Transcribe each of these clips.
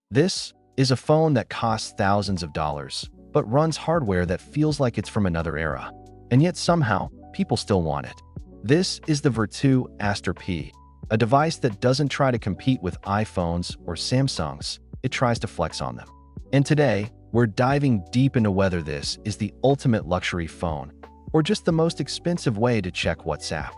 This is a phone that costs thousands of dollars, but runs hardware that feels like it's from another era. And yet somehow, people still want it. This is the Vertu Aster P, a device that doesn't try to compete with iPhones or Samsungs, it tries to flex on them. And today, we're diving deep into whether this is the ultimate luxury phone, or just the most expensive way to check WhatsApp.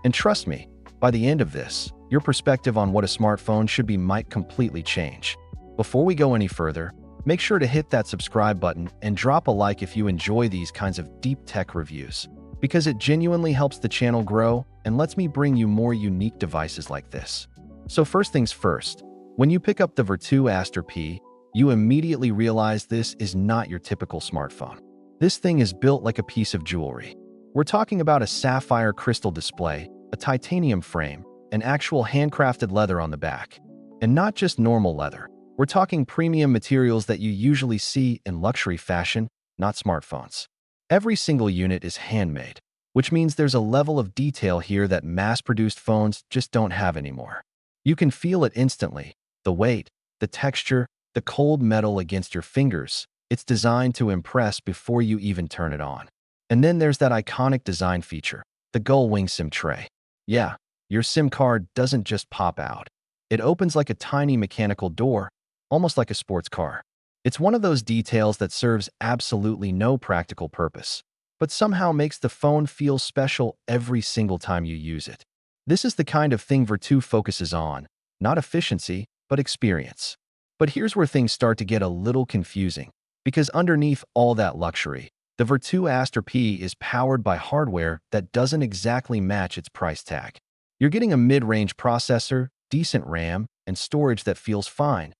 And trust me, by the end of this, your perspective on what a smartphone should be might completely change. Before we go any further, make sure to hit that subscribe button and drop a like if you enjoy these kinds of deep tech reviews, because it genuinely helps the channel grow and lets me bring you more unique devices like this. So first things first, when you pick up the Vertu Aster P, you immediately realize this is not your typical smartphone. This thing is built like a piece of jewelry. We're talking about a sapphire crystal display, a titanium frame, and actual handcrafted leather on the back. And not just normal leather. We're talking premium materials that you usually see in luxury fashion, not smartphones. Every single unit is handmade, which means there's a level of detail here that mass-produced phones just don't have anymore. You can feel it instantly, the weight, the texture, the cold metal against your fingers. It's designed to impress before you even turn it on. And then there's that iconic design feature, the gull wing SIM tray. Yeah, your SIM card doesn't just pop out. It opens like a tiny mechanical door, almost like a sports car. It's one of those details that serves absolutely no practical purpose, but somehow makes the phone feel special every single time you use it. This is the kind of thing Vertu focuses on, not efficiency, but experience. But here's where things start to get a little confusing, because underneath all that luxury, the Vertu Aster P is powered by hardware that doesn't exactly match its price tag. You're getting a mid-range processor, decent RAM, and storage that feels fine,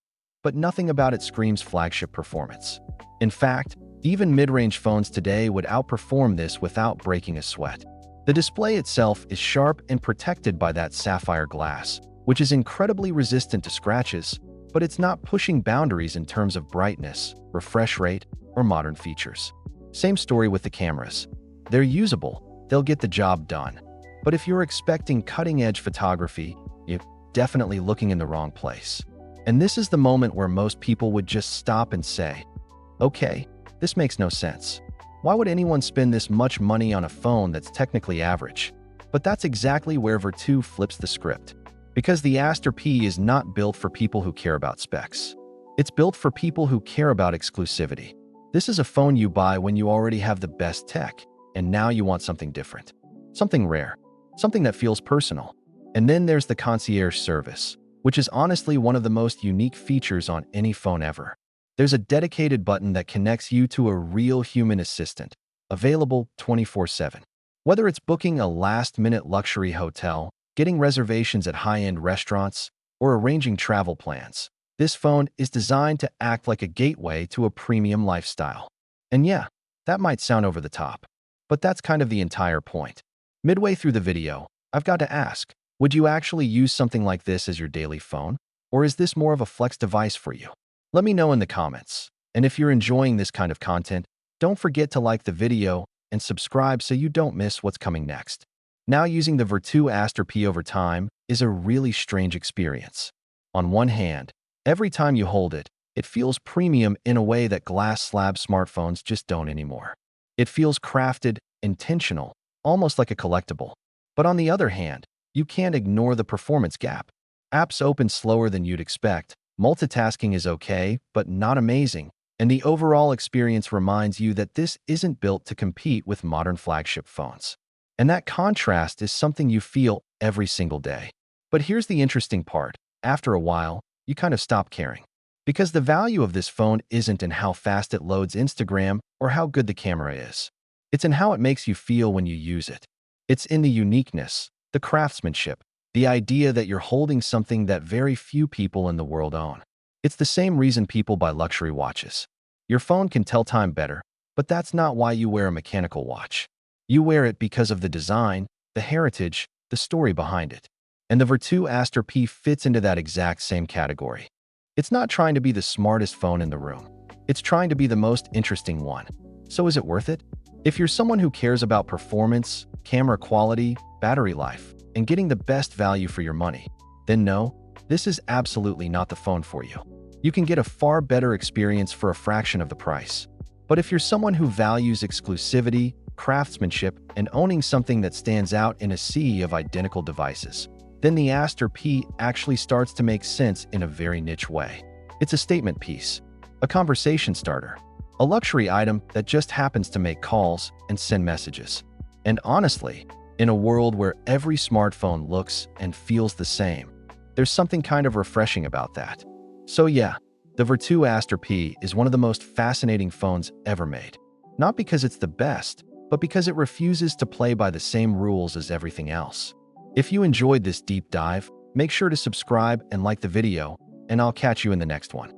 but nothing about it screams flagship performance. In fact, even mid-range phones today would outperform this without breaking a sweat. The display itself is sharp and protected by that sapphire glass, which is incredibly resistant to scratches, but it's not pushing boundaries in terms of brightness, refresh rate, or modern features. Same story with the cameras. They're usable, they'll get the job done. But if you're expecting cutting-edge photography, you're definitely looking in the wrong place. And this is the moment where most people would just stop and say, okay, this makes no sense. Why would anyone spend this much money on a phone that's technically average? But that's exactly where Vertu flips the script. Because the Aster P is not built for people who care about specs. It's built for people who care about exclusivity. This is a phone you buy when you already have the best tech, and now you want something different. Something rare. Something that feels personal. And then there's the concierge service, which is honestly one of the most unique features on any phone ever. There's a dedicated button that connects you to a real human assistant, available 24/7. Whether it's booking a last-minute luxury hotel, getting reservations at high-end restaurants, or arranging travel plans, this phone is designed to act like a gateway to a premium lifestyle. And yeah, that might sound over the top, but that's kind of the entire point. Midway through the video, I've got to ask, would you actually use something like this as your daily phone? Or is this more of a flex device for you? Let me know in the comments. And if you're enjoying this kind of content, don't forget to like the video and subscribe so you don't miss what's coming next. Now, using the Vertu Aster P over time is a really strange experience. On one hand, every time you hold it, it feels premium in a way that glass slab smartphones just don't anymore. It feels crafted, intentional, almost like a collectible. But on the other hand, you can't ignore the performance gap. Apps open slower than you'd expect, multitasking is okay, but not amazing, and the overall experience reminds you that this isn't built to compete with modern flagship phones. And that contrast is something you feel every single day. But here's the interesting part. After a while, you kind of stop caring. Because the value of this phone isn't in how fast it loads Instagram or how good the camera is. It's in how it makes you feel when you use it. It's in the uniqueness, the craftsmanship, the idea that you're holding something that very few people in the world own. It's the same reason people buy luxury watches. Your phone can tell time better, but that's not why you wear a mechanical watch. You wear it because of the design, the heritage, the story behind it. And the Vertu Aster P fits into that exact same category. It's not trying to be the smartest phone in the room. It's trying to be the most interesting one. So is it worth it? If you're someone who cares about performance, camera quality, battery life, and getting the best value for your money, then no, this is absolutely not the phone for you. You can get a far better experience for a fraction of the price. But if you're someone who values exclusivity, craftsmanship, and owning something that stands out in a sea of identical devices, then the Aster P actually starts to make sense in a very niche way. It's a statement piece, a conversation starter, a luxury item that just happens to make calls and send messages. And honestly, in a world where every smartphone looks and feels the same, there's something kind of refreshing about that. So yeah, the Vertu Aster P is one of the most fascinating phones ever made. Not because it's the best, but because it refuses to play by the same rules as everything else. If you enjoyed this deep dive, make sure to subscribe and like the video, and I'll catch you in the next one.